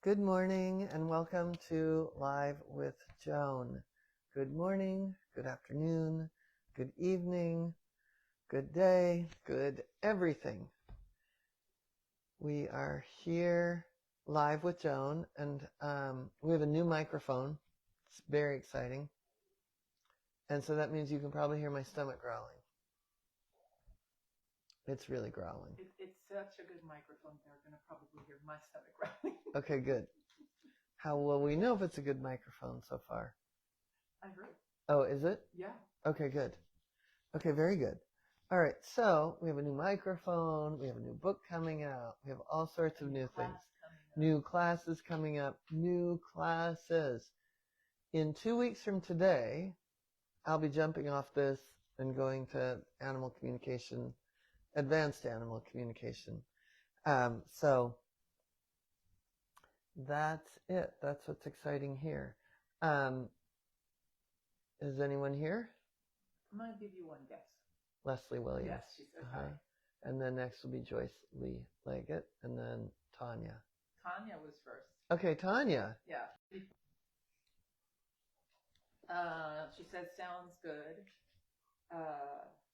Good morning and welcome to Live with Joan. Good morning, good afternoon, good evening, good day, good everything. We are here live with Joan and we have a new microphone. It's very exciting. And so that means you can probably hear my stomach growling. It's really growling. It's such a good microphone, they're going to probably hear my stomach growling. Okay, good. How will we know if it's a good microphone so far? I heard. Oh, is it? Yeah. Okay, good. Okay, very good. All right, so we have a new microphone, we have a new book coming out, we have all sorts of new things. New classes coming up, new classes. In 2 weeks from today, I'll be jumping off this and going to animal communication, advanced animal communication. So that's it. That's what's exciting here. Is anyone here? I'm going to give you one guess. Leslie Williams. Yes, she said hi. And then next will be Joyce Lee Leggett, and then Tanya. Tanya was first. Okay, Tanya. Yeah. She said sounds good.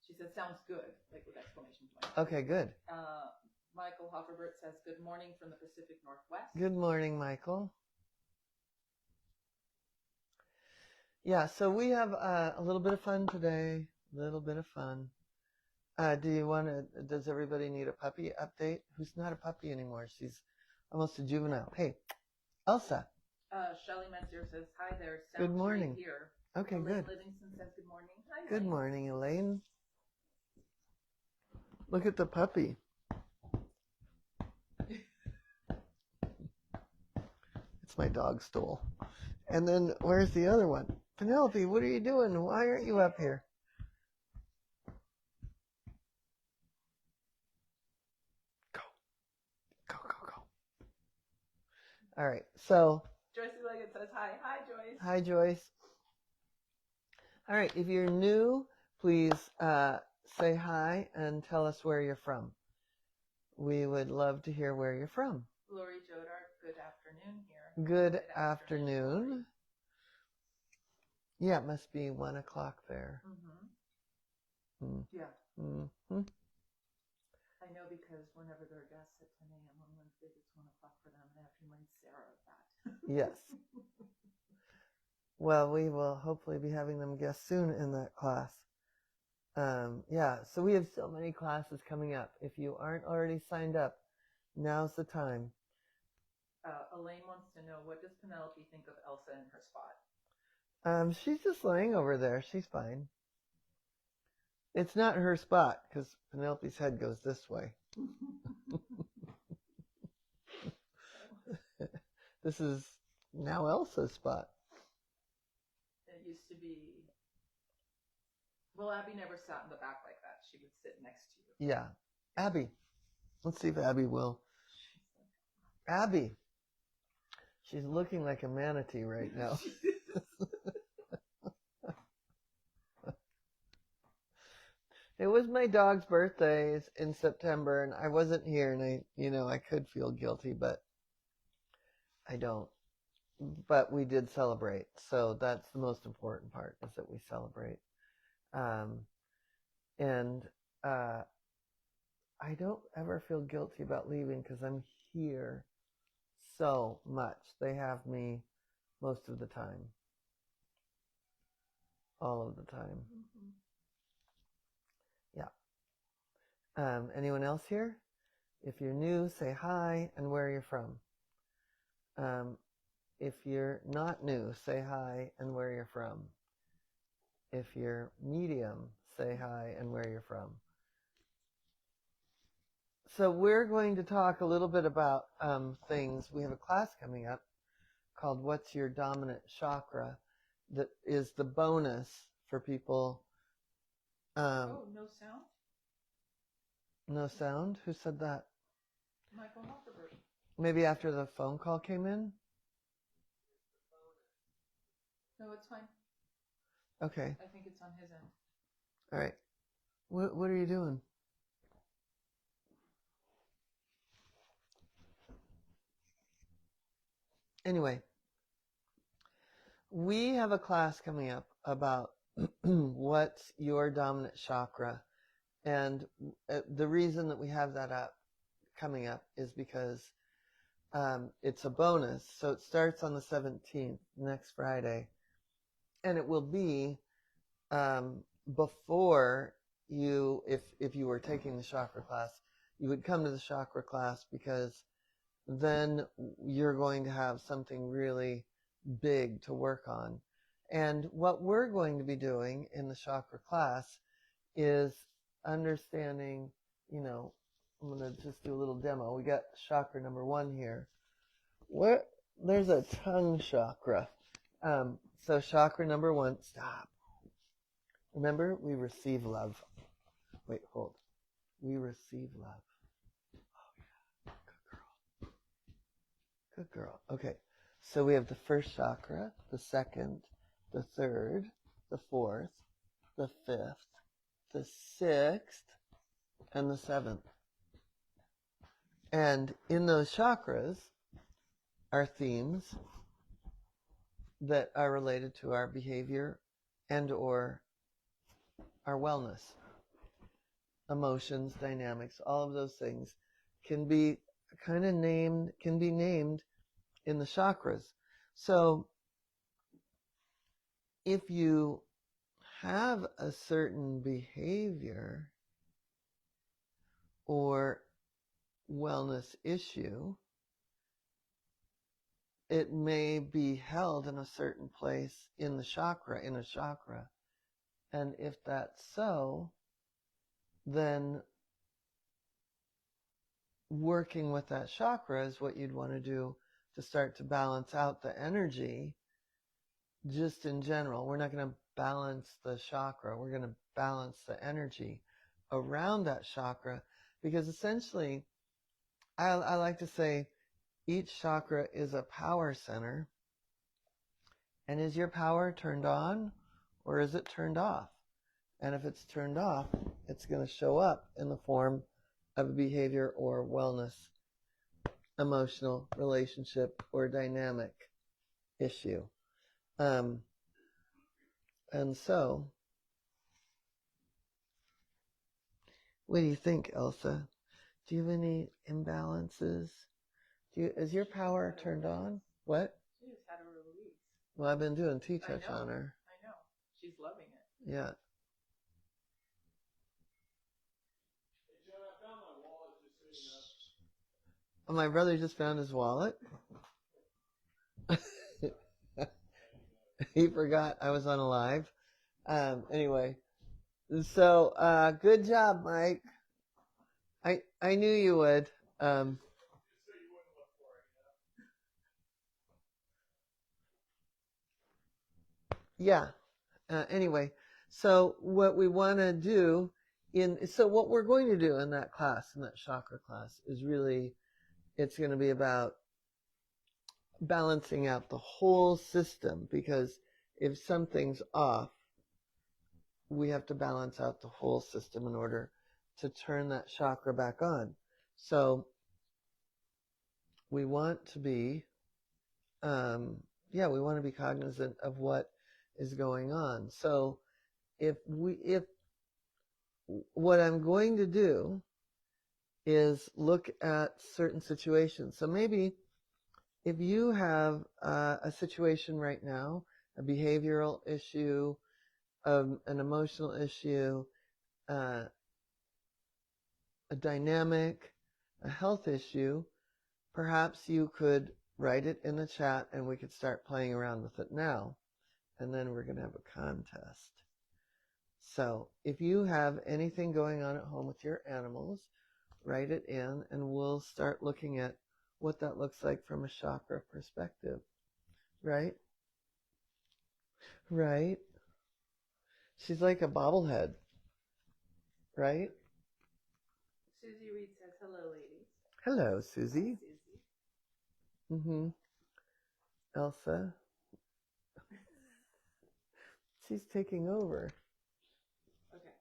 She said sounds good, like with exclamation point. Okay, good. Michael Hofferbert says good morning from the Pacific Northwest. Good morning, Michael. Yeah, so we have a little bit of fun today. A little bit of fun. Does everybody need a puppy update? Who's not a puppy anymore? She's almost a juvenile. Hey, Elsa. Shelley Metzer says hi there. Sounds good morning. Right here. Okay, Elaine good. Livingston says good morning. Hi, good Elaine. morning, Elaine. Look at the puppy. It's my dog stool. And then where's the other one? Penelope, what are you doing? Why aren't you up here? Go. Go, go, go. All right, so. Joyce Leggett says hi. Hi, Joyce. Hi, Joyce. All right, if you're new, please say hi and tell us where you're from. We would love to hear where you're from. Lori Jodar, good afternoon here. Good afternoon. Yeah, it must be 1 o'clock there. Mm-hmm. Yeah. Mm-hmm. I know because whenever there are guests at 10 a.m. on Wednesdays, it's 1 o'clock for them, and I have to remind Sarah of that. Yes. Well, we will hopefully be having them guests soon in that class. Yeah, so we have so many classes coming up. If you aren't already signed up, now's the time. Elaine wants to know, what does Penelope think of Elsa in her spot? She's just laying over there. She's fine. It's not her spot because Penelope's head goes this way. This is now Elsa's spot. It used to be... Well, Abby never sat in the back like that. She would sit next to you. Yeah. Abby. Let's see if Abby will. Abby. She's looking like a manatee right now. It was my dog's birthdays in September, and I wasn't here, and I could feel guilty, but I don't. But we did celebrate, so that's the most important part, is that we celebrate. And I don't ever feel guilty about leaving because I'm here so much. They have me most of the time. All of the time. Mm-hmm. Yeah. Anyone else here? If you're new, say hi and where you're from. If you're not new, say hi and where you're from. If you're medium, say hi and where you're from. So we're going to talk a little bit about things. We have a class coming up called What's Your Dominant Chakra that is the bonus for people. No sound? No sound? Who said that? Michael Hofferbert. Maybe after the phone call came in? No, it's fine. Okay. I think it's on his end. All right. What are you doing? Anyway, we have a class coming up about what's your dominant chakra. And the reason that we have that coming up is because it's a bonus. So it starts on the 17th, next Friday. And it will be before you, if you were taking the chakra class, you would come to the chakra class, because then you're going to have something really big to work on. And what we're going to be doing in the chakra class is understanding, I'm going to just do a little demo. We got chakra number 1 here. There's a tongue chakra. So chakra number 1, stop. Remember, we receive love. Wait, hold. We receive love. Oh, yeah. Good girl. Good girl. Okay. So we have the first chakra, the second, the third, the fourth, the fifth, the sixth, and the seventh. And in those chakras are themes that are related to our behavior and or our wellness. Emotions, dynamics, all of those things can be named in the chakras. So if you have a certain behavior or wellness issue, it may be held in a certain place in a chakra. And if that's so, then working with that chakra is what you'd want to do to start to balance out the energy. Just in general, we're not going to balance the chakra. We're going to balance the energy around that chakra, because essentially, I like to say each chakra is a power center. And is your power turned on or is it turned off? And if it's turned off, it's going to show up in the form of a behavior or wellness, emotional, relationship, or dynamic issue. And so, what do you think, Elsa? Do you have any imbalances? Is your power turned on? What? She just had a release. Well, I've been doing T-touch on her. I know. She's loving it. Yeah. Hey, Joan, I found my wallet just so you know. Oh, my brother just found his wallet. He forgot I was on a live. Anyway, so good job, Mike. I knew you would. Just so you wouldn't look for it, Yeah. Anyway, so what we want to do what we're going to do in that class, in that chakra class, is really, it's going to be about balancing out the whole system, because if something's off, we have to balance out the whole system in order to turn that chakra back on. So we want to be, we want to be cognizant of what is going on. So if what I'm going to do is look at certain situations. So maybe if you have a situation right now, a behavioral issue, an emotional issue, a dynamic, a health issue, perhaps you could write it in the chat and we could start playing around with it now. And then we're going to have a contest. So if you have anything going on at home with your animals, write it in and we'll start looking at what that looks like from a chakra perspective. Right? Right? She's like a bobblehead. Right? Susie Reed says, hello, ladies. Hello, Susie. Hi, Susie. Elsa. She's taking over. Okay.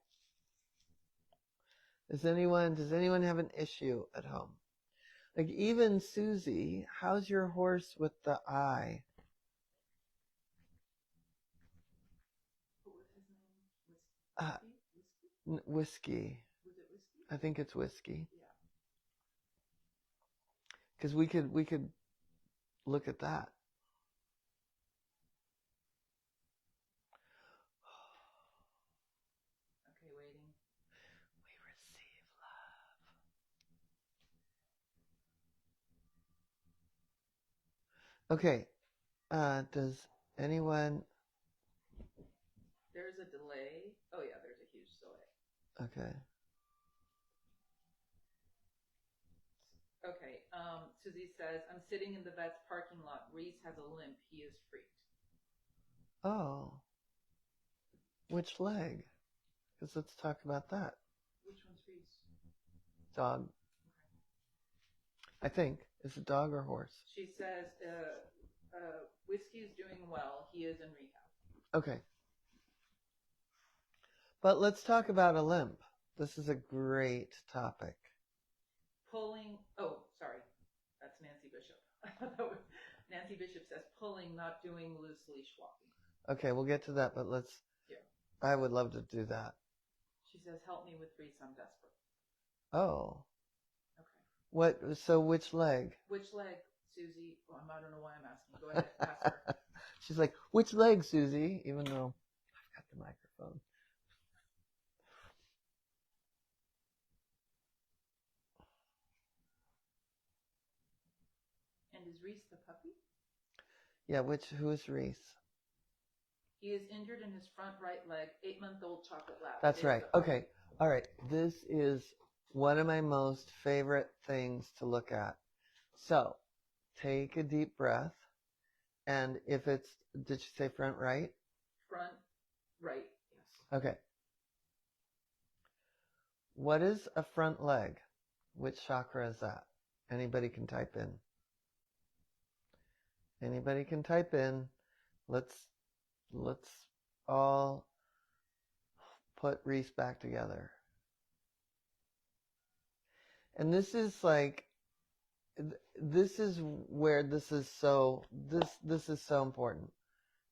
Does anyone have an issue at home? Like even Susie, how's your horse with the eye? What was his name? Uh, Whiskey? Whiskey. Was it Whiskey? I think it's Whiskey. Yeah. Because we could look at that. Okay, waiting. We receive love. Okay. Does anyone? There's a delay. Oh yeah, there's a huge delay. Okay. Okay. Susie says, I'm sitting in the vet's parking lot. Reese has a limp. He is freaked. Oh. Which leg? Because let's talk about that. Which one's Reese? Dog. I think. Is it dog or horse? She says, Whiskey's doing well. He is in rehab. Okay. But let's talk about a limp. This is a great topic. Pulling. Oh, sorry. That's Nancy Bishop. I thought that was Nancy Bishop says pulling, not doing loose leash walking. Okay, we'll get to that, but let's. Yeah. I would love to do that. She says, help me with Reese. I'm desperate. Oh. Okay. What? So which leg? Which leg, Susie? Oh, I don't know why I'm asking. Go ahead, ask her. She's like, which leg, Susie? Even though I've got the microphone. And is Reese the puppy? Yeah, who is Reese? He is injured in his front right leg, 8-month-old chocolate lab. That's right. Okay. All right. This is one of my most favorite things to look at. So take a deep breath. And if it's, did you say front right? Front right, yes. Okay. What is a front leg? Which chakra is that? Anybody can type in. Anybody can type in. Let's all put Reese back together. And this is like, this is where this is so important.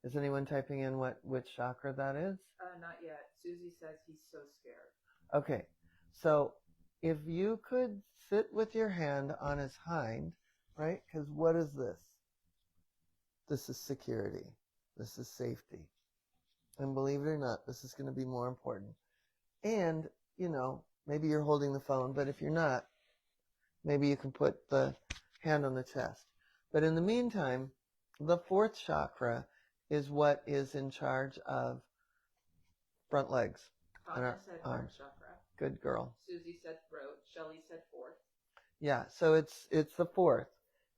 Is anyone typing in which chakra that is? Not yet. Susie says he's so scared. Okay. So if you could sit with your hand on his hind, right? Because what is this? This is security. This is safety. And believe it or not, this is going to be more important. And, maybe you're holding the phone, but if you're not, maybe you can put the hand on the chest. But in the meantime, the fourth chakra is what is in charge of front legs. Tanya said heart chakra. Good girl. Susie said throat. Shelley said fourth. Yeah, so it's the fourth.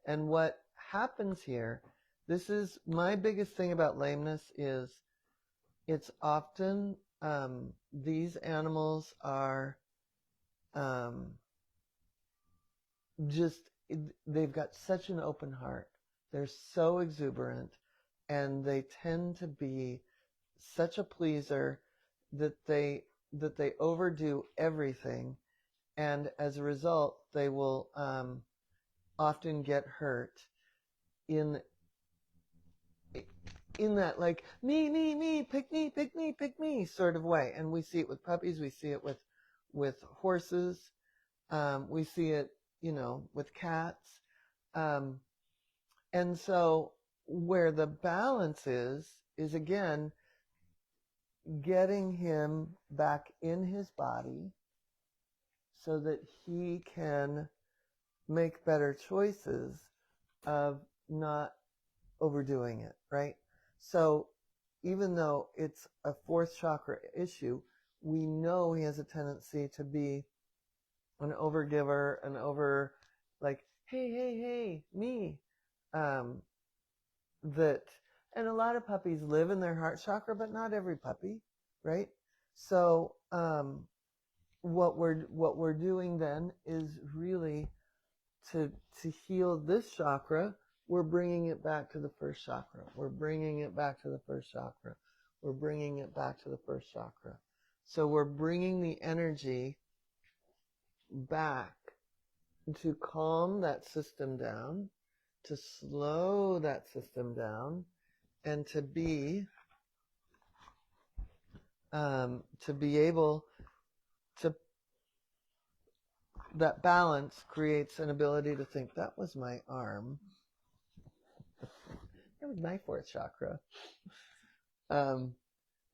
And what happens here, this is my biggest thing about lameness is it's often these animals are they've got such an open heart. They're so exuberant, and they tend to be such a pleaser that they overdo everything, and as a result, they will often get hurt in that like me, pick me sort of way. And we see it with puppies, we see it with horses, we see it, with cats. And so where the balance is again, getting him back in his body so that he can make better choices of not overdoing it, right? So even though it's a fourth chakra issue, we know he has a tendency to be an overgiver, an over, like, hey, me. And a lot of puppies live in their heart chakra, but not every puppy, right? So what we're doing then is really to heal this chakra. We're bringing it back to the first chakra. We're bringing it back to the first chakra. We're bringing it back to the first chakra. So we're bringing the energy back to calm that system down, to slow that system down, and to be able to, that balance creates an ability to think, that was my arm. That was my fourth chakra.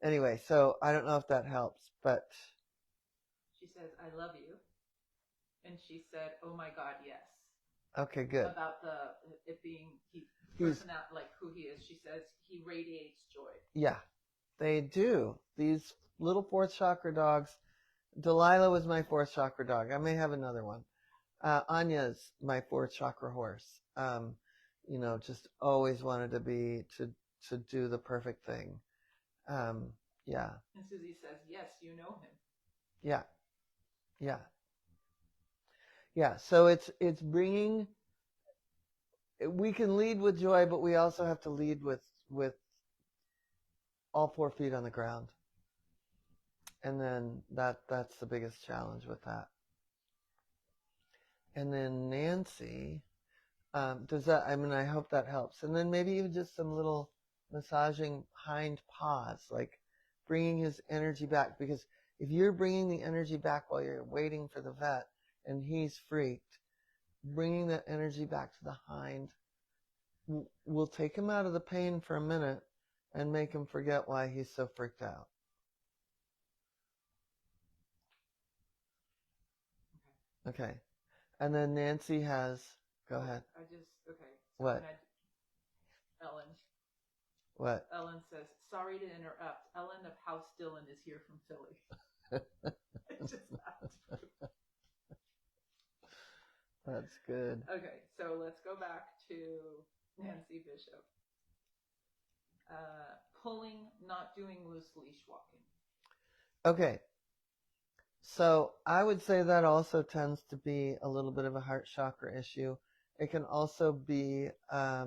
Anyway, so I don't know if that helps, but She says, I love you. And she said, oh my God, yes. okay, good. About it being like who he is. She says he radiates joy. Yeah, they do. These little fourth chakra dogs. Delilah was my fourth chakra dog. I may have another one. Anya's my fourth chakra horse. Just always wanted to do the perfect thing. Yeah. And Susie says, yes, you know him. Yeah. Yeah. Yeah. So it's bringing. We can lead with joy, but we also have to lead with all 4 feet on the ground. And then that's the biggest challenge with that. And then Nancy, does that, I hope that helps. And then maybe even just some little massaging hind paws, like bringing his energy back. Because if you're bringing the energy back while you're waiting for the vet and he's freaked, bringing that energy back to the hind will take him out of the pain for a minute and make him forget why he's so freaked out. Okay. And then Nancy has, go ahead. Okay. So What? Ellen. What? Ellen says, sorry to interrupt. Ellen of House Dillon is here from Philly. It's just that. That's good. Okay, so let's go back to Nancy Bishop. Pulling, not doing loose leash walking. Okay. So I would say that also tends to be a little bit of a heart chakra issue. It can also be, I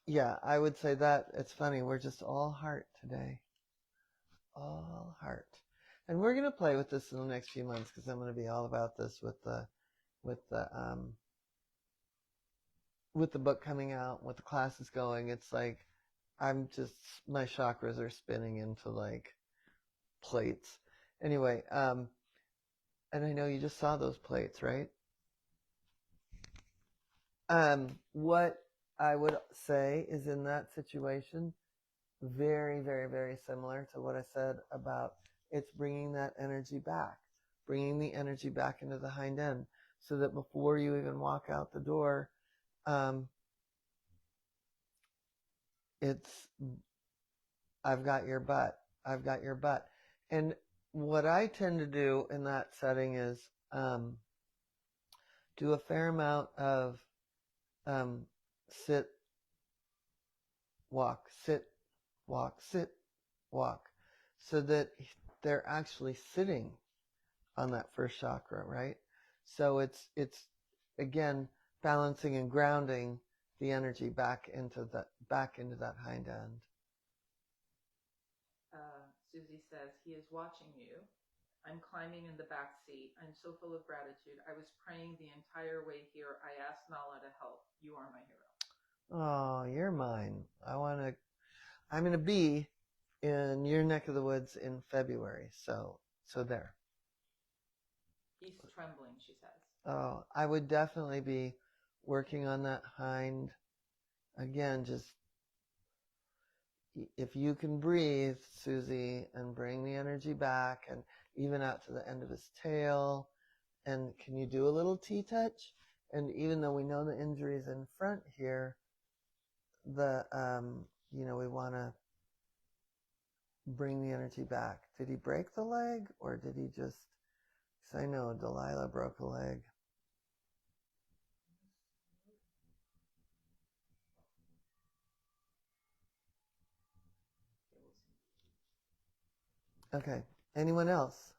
would say that. It's funny, we're just all heart today. All heart. And we're going to play with this in the next few months because I'm going to be all about this with the book coming out, with the classes going. It's like my chakras are spinning into like plates. Anyway, and I know you just saw those plates, right? What I would say is, in that situation, very, very, very similar to what I said about it's bringing that energy back, bringing the energy back into the hind end, so that before you even walk out the door, it's, I've got your butt. I've got your butt. And what I tend to do in that setting is do a fair amount of sit, walk, sit, walk, sit, walk, so that they're actually sitting on that first chakra, right? So it's again balancing and grounding the energy back into that hind end. Susie says, he is watching you. I'm climbing in the back seat. I'm so full of gratitude. I was praying the entire way here. I asked Nala to help. You are my hero. Oh, you're mine. I'm going to be in your neck of the woods in February. So there. He's trembling, she says. Oh, I would definitely be working on that hind. Again, just if you can breathe, Susie, and bring the energy back, and even out to the end of his tail. And can you do a little T-touch? And even though we know the injury is in front here, we want to bring the energy back. Did he break the leg, or did he just, because I know Delilah broke a leg. Okay. Anyone else?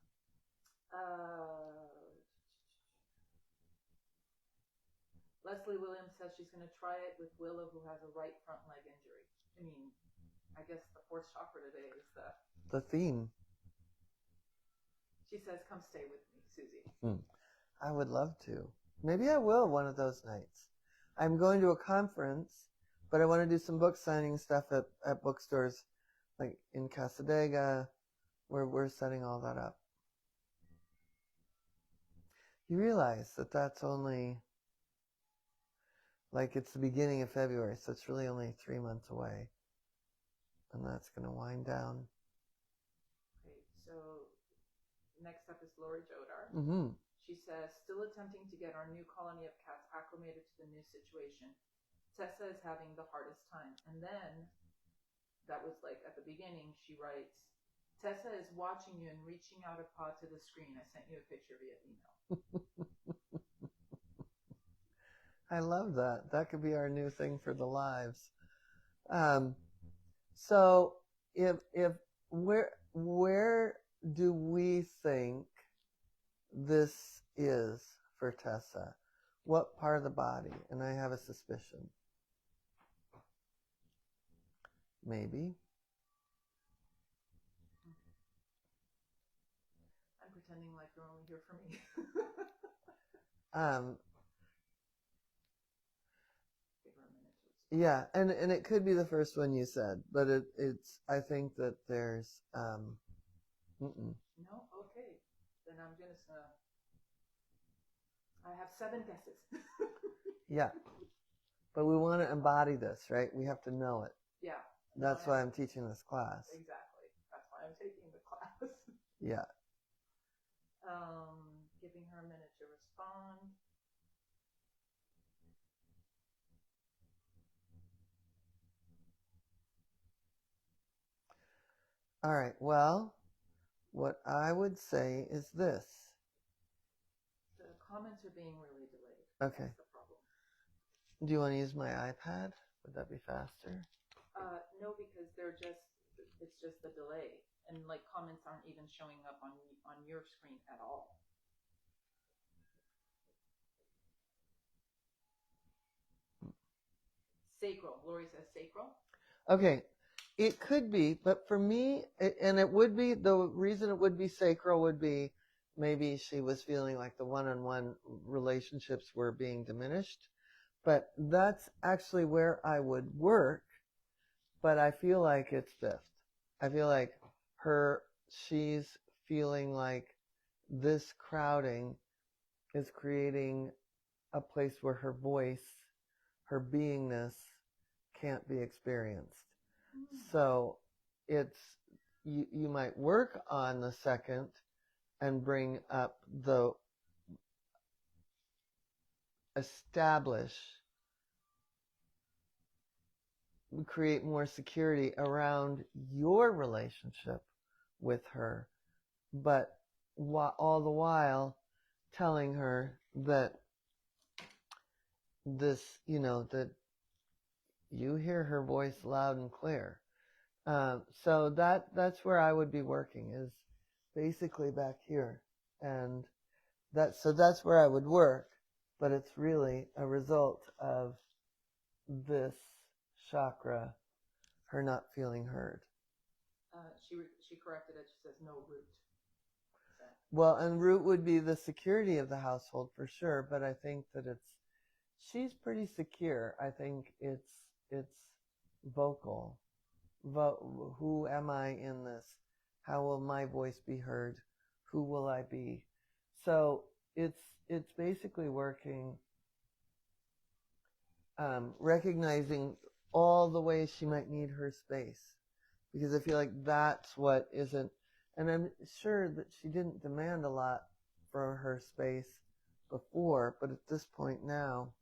Leslie Williams says she's going to try it with Willow, who has a right front leg injury. I guess the fourth chakra today is the theme. She says, come stay with me, Susie. I would love to. Maybe I will one of those nights. I'm going to a conference, but I want to do some book signing stuff at bookstores, like in Casadega, where we're setting all that up. You realize that that's only, like, it's the beginning of February, so it's really only 3 months away. And that's going to wind down. Great. So next up is Lori Jodar. Mm-hmm. She says, still attempting to get our new colony of cats acclimated to the new situation. Tessa is having the hardest time. And then, that was like at the beginning, she writes, Tessa is watching you and reaching out a paw to the screen. I sent you a picture via email. I love that. That could be our new thing for the lives. So if where do we think this is for Tessa? What part of the body? And I have a suspicion. Maybe. I'm pretending like you're only here for me. Give her a minute to respond. Yeah, and it could be the first one you said, but it's I think that there's No? Okay. Then I'm just I have 7 guesses. yeah. But we want to embody this, right? We have to know it. Yeah. That's why I'm teaching this class. Exactly. That's why I'm taking the class. Yeah. Giving her a minute to respond. All right. Well, what I would say is this. The comments are being really delayed. Okay. That's the problem. Do you want to use my iPad? Would that be faster? No, because it's just the delay. And like comments aren't even showing up on your screen at all. Sacral. Lori says sacral. Okay. It could be, but for me, and it would be, the reason it would be sacral would be maybe she was feeling like the one-on-one relationships were being diminished. But that's actually where I would work, but I feel like it's fifth. I feel like she's feeling like this crowding is creating a place where her voice, her beingness can't be experienced. So it's, you might work on the second and bring up create more security around your relationship with her, but all the while telling her that that you hear her voice loud and clear. So that's where I would be working, is basically back here. And that's where I would work, but it's really a result of this chakra, her not feeling heard. She corrected it. She says no root. So. Well, and root would be the security of the household for sure, but I think that she's pretty secure. I think it's vocal. Who am I in this? How will my voice be heard? Who will I be? So it's basically working, recognizing all the ways she might need her space, because I feel like that's what isn't, and I'm sure that she didn't demand a lot for her space before, but at this point now,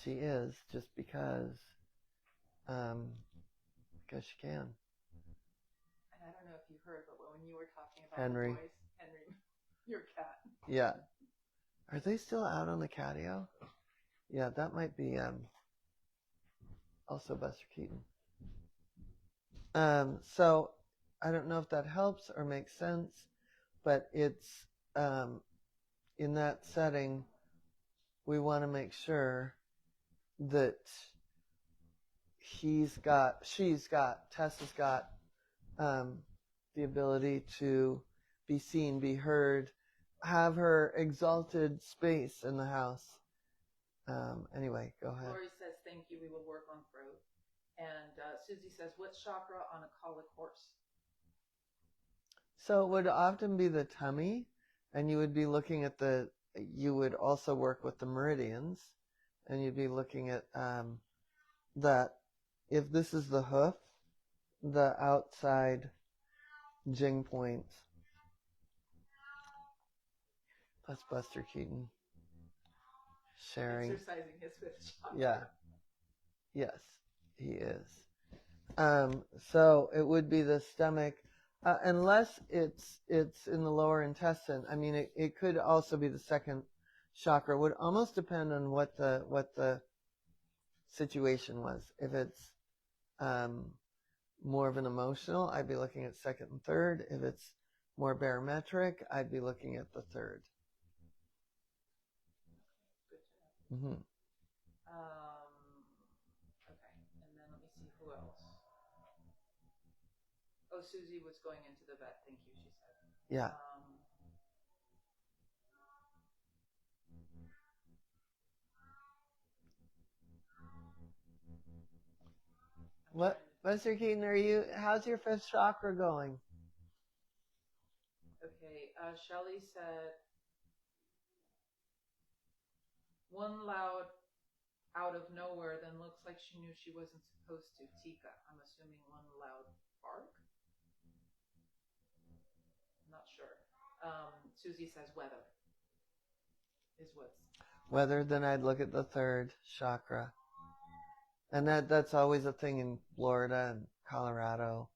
she is, just because she can. And I don't know if you heard, but when you were talking about Henry, your cat. Yeah. Are they still out on the catio? Yeah, that might be also Buster Keaton. So I don't know if that helps or makes sense, but it's in that setting, we want to make sure that Tessa's got the ability to be seen, be heard, have her exalted space in the house. Anyway, go ahead. Lori says, thank you, we will work on throat. And Susie says, what chakra on a colic horse? So it would often be the tummy, and you would be looking at you would also work with the meridians, and you'd be looking at that if this is the hoof, the outside jing point. That's Buster Keaton sharing. Exercising his fifth chakra. Yeah. Yes, he is. So it would be the stomach, unless it's in the lower intestine. I mean, it could also be the second chakra. It would almost depend on what the situation was. If it's more of an emotional, I'd be looking at second and third. If it's more barometric, I'd be looking at the third. Good to know. Mm-hmm. Okay, and then let me see who else. Oh, Susie was going into the vet. Thank you, she said. Yeah. What, Buster Keaton, how's your fifth chakra going? Okay, Shelly said, one loud out of nowhere, then looks like she knew she wasn't supposed to. Tika, I'm assuming one loud bark? I'm not sure. Susie says weather is what's... Weather, then I'd look at the third chakra. And that's always a thing in Florida and Colorado.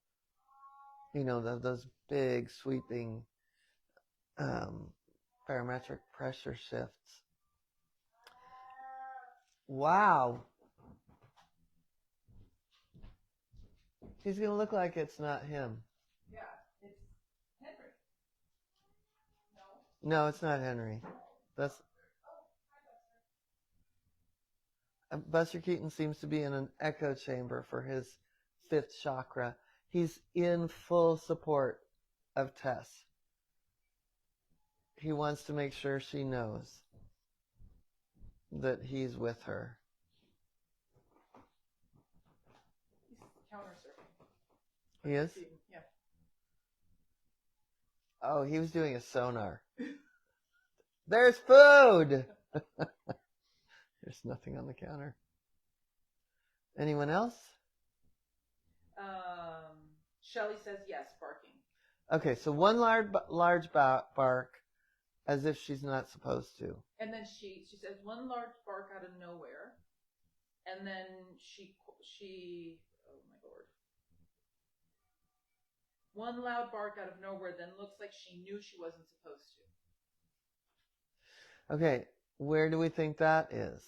You know, those big sweeping barometric pressure shifts. Wow. He's going to look like it's not him. Yeah, it's Henry. No, it's not Henry. That's... Buster Keaton seems to be in an echo chamber for his fifth chakra. He's in full support of Tess. He wants to make sure she knows that he's with her. He's counter surfing. He is? Yeah. Oh, he was doing a sonar. There's food! There's nothing on the counter. Anyone else? Shelly says yes, barking. Okay, so one large bark, as if she's not supposed to. And then she says one large bark out of nowhere, and then she oh my lord. One loud bark out of nowhere, then looks like she knew she wasn't supposed to. Okay, where do we think that is?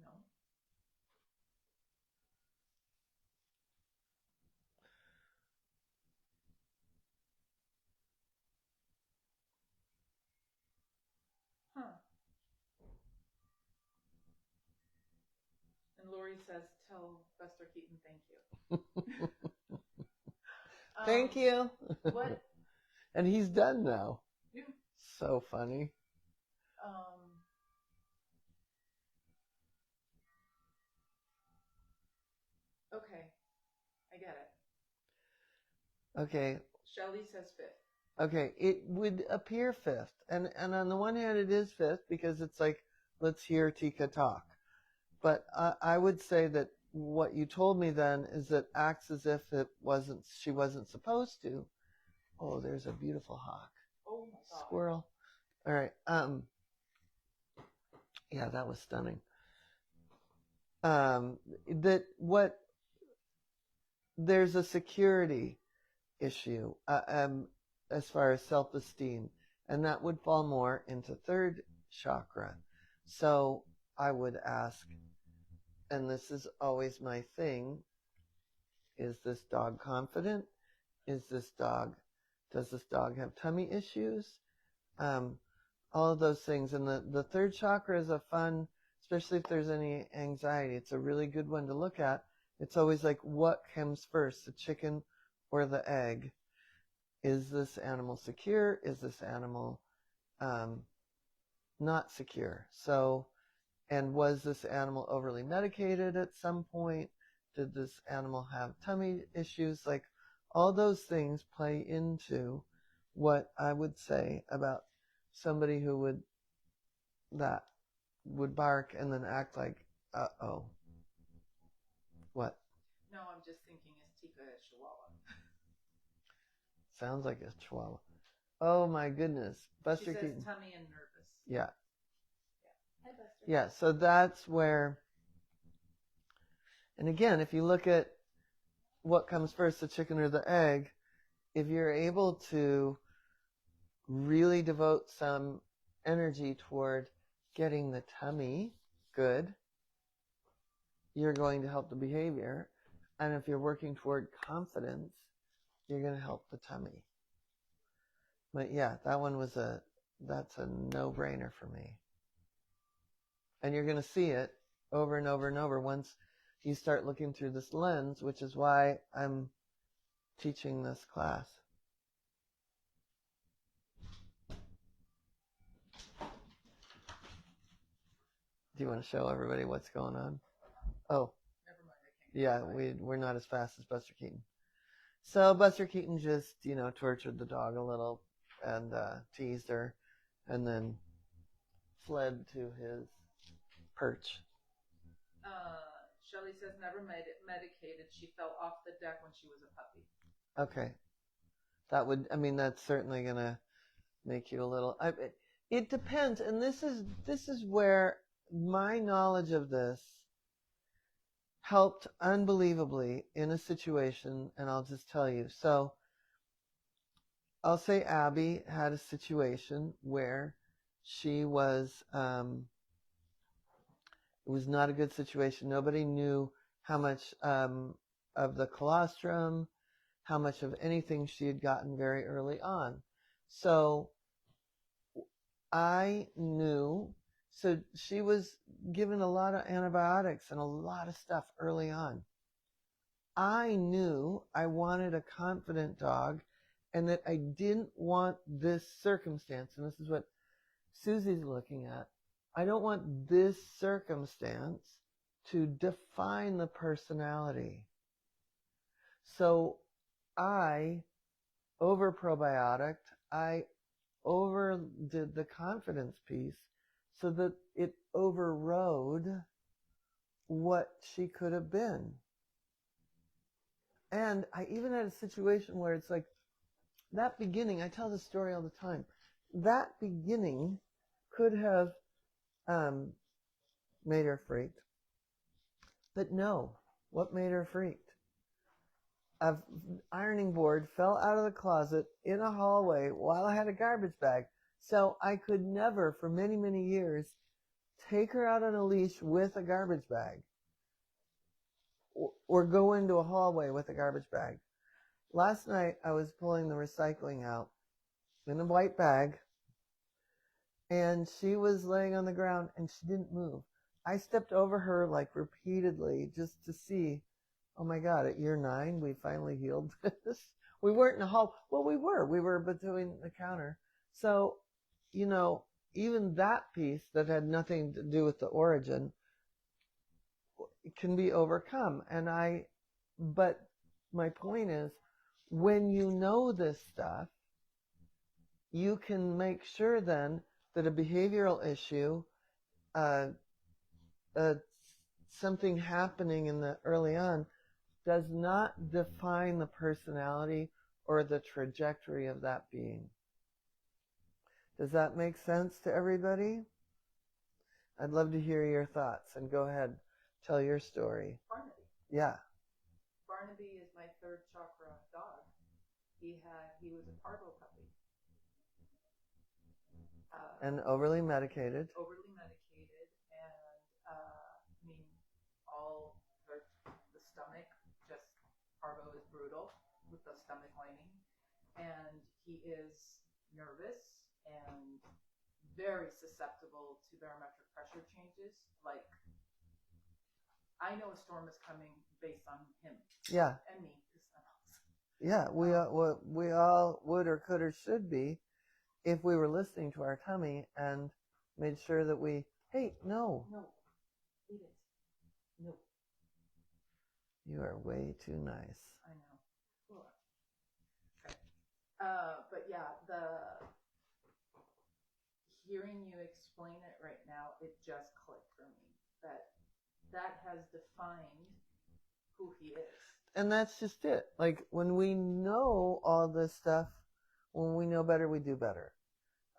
No. Huh. And Lori says, tell Buster Keaton thank you. Thank you. What? And he's done now. Yeah. So funny. Okay, I get it. Okay. Shelly says fifth. Okay, it would appear fifth. And on the one hand, it is fifth because it's like, let's hear Tika talk. But I would say that what you told me then is that acts as if she wasn't supposed to. Oh, there's a beautiful hawk. Oh my God. Squirrel. All right. Yeah, that was stunning. There's a security issue as far as self-esteem, and that would fall more into third chakra. So I would ask, and this is always my thing, is this dog confident? Does this dog have tummy issues? All of those things. And the third chakra is a fun, especially if there's any anxiety, it's a really good one to look at. It's always like, what comes first, the chicken or the egg? is this animal secure? Is this animal not secure? So, and was this animal overly medicated at some point? Did this animal have tummy issues? Like, all those things play into what I would say about somebody who would bark and then act like, uh-oh. What? No, I'm just thinking, is Tika a Chihuahua? Sounds like a Chihuahua. Oh my goodness. Buster She says Keaton. tummy and nervous. Yeah. Hi, Buster. Yeah, so that's where, and again, if you look at what comes first, the chicken or the egg, if you're able to really devote some energy toward getting the tummy good, you're going to help the behavior. And if you're working toward confidence, you're going to help the tummy. But yeah, that one that's a no-brainer for me. And you're going to see it over and over and over once you start looking through this lens, which is why I'm teaching this class. Do you want to show everybody what's going on? Oh, Never mind, I can't. yeah, we're not as fast as Buster Keaton. So Buster Keaton just, tortured the dog a little and teased her and then fled to his perch. Shelley says never medicated. She fell off the deck when she was a puppy. Okay. That's certainly going to make you a little, it depends. And this is where my knowledge of this helped unbelievably in a situation, and I'll just tell you. So I'll say Abby had a situation where she was, it was not a good situation. Nobody knew how much of the colostrum, how much of anything she had gotten very early on. So I knew, so she was given a lot of antibiotics and a lot of stuff early on. I knew I wanted a confident dog and that I didn't want this circumstance, and this is what Susie's looking at. I don't want this circumstance to define the personality. So I over probiotic, I overdid the confidence piece so that it overrode what she could have been. And I even had a situation where it's like, that beginning, I tell this story all the time, that beginning could have made her freaked. But no, what made her freaked? A ironing board fell out of the closet in a hallway while I had a garbage bag. So I could never, for many, many years, take her out on a leash with a garbage bag or go into a hallway with a garbage bag. Last night, I was pulling the recycling out in a white bag, and she was laying on the ground, and she didn't move. I stepped over her, like, repeatedly just to see, oh, my God, at year 9, we finally healed this. We weren't in a hall. Well, we were. We were between the counter. So, even that piece that had nothing to do with the origin can be overcome. But my point is, when you know this stuff, you can make sure then that a behavioral issue, something happening in the early on, does not define the personality or the trajectory of that being. Does that make sense to everybody? I'd love to hear your thoughts, and go ahead, tell your story. Barnaby. Yeah. Barnaby is my third chakra dog. He was a parvo puppy. And overly medicated. Overly medicated, and all the stomach, just parvo is brutal with the stomach lining, and he is nervous and very susceptible to barometric pressure changes. Like, I know a storm is coming based on him. Yeah. And me, because I'm also. Yeah, we all would or could or should be if we were listening to our tummy and made sure that hey, no. No. Eat it. No. You are way too nice. I know. Cool. Okay. But yeah, hearing you explain it right now, it just clicked for me that has defined who he is. And that's just it. Like when we know all this stuff, when we know better, we do better.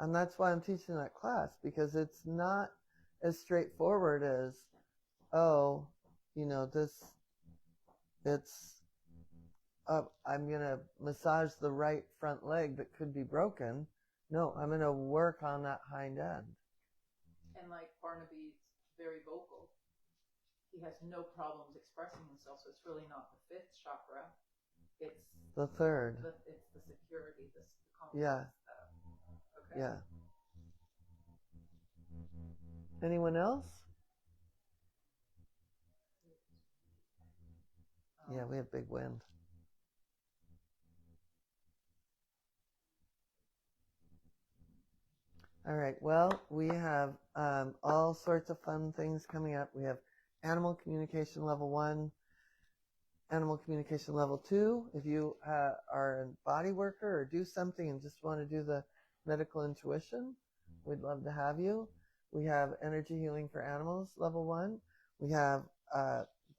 And that's why I'm teaching that class, because it's not as straightforward as, oh, I'm going to massage the right front leg that could be broken. No, I'm going to work on that hind end. And like Barnaby's very vocal. He has no problems expressing himself, so it's really not the fifth chakra. It's the third. It's the security, the confidence. Yeah. Okay. Yeah. Anyone else? Yeah, we have big wind. All right. Well, we have all sorts of fun things coming up. We have animal communication level 1, animal communication level 2. If you are a body worker or do something and just want to do the medical intuition, we'd love to have you. We have energy healing for animals level 1. We have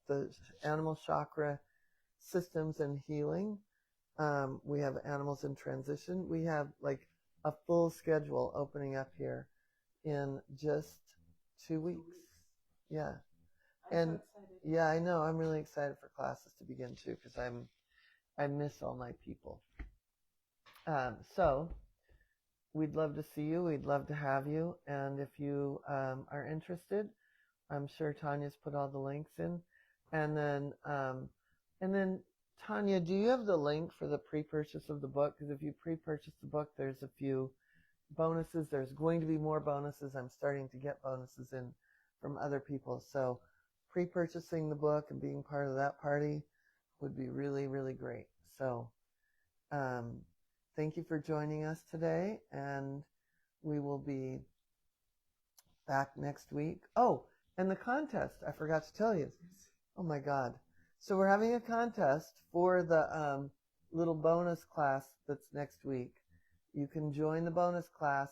the animal chakra systems and healing. We have animals in transition. We have like a full schedule opening up here in just 2 weeks. Yeah. I'm so excited. Yeah, I know. I'm really excited for classes to begin too, because I miss all my people. So we'd love to see you. We'd love to have you. And if you are interested, I'm sure Tanya's put all the links in. And then Tanya, do you have the link for the pre-purchase of the book? Because if you pre-purchase the book, there's a few bonuses. There's going to be more bonuses. I'm starting to get bonuses in from other people. So pre-purchasing the book and being part of that party would be really, really great. So thank you for joining us today, and we will be back next week. Oh, and the contest, I forgot to tell you. Oh my God. So we're having a contest for the little bonus class that's next week. You can join the bonus class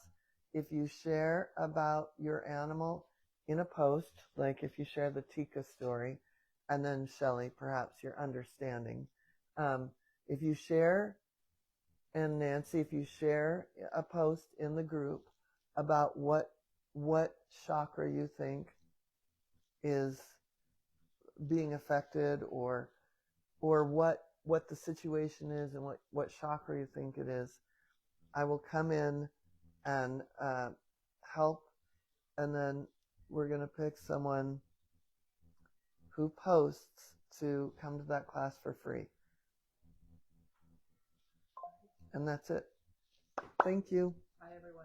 if you share about your animal in a post, like if you share the Tika story, and then Shelley, perhaps your understanding. If you share, and Nancy, if you share a post in the group about what chakra you think is being affected, or what the situation is, and what chakra you think it is, I will come in and help, and then we're going to pick someone who posts to come to that class for free. And that's it. Thank you. Bye, everyone.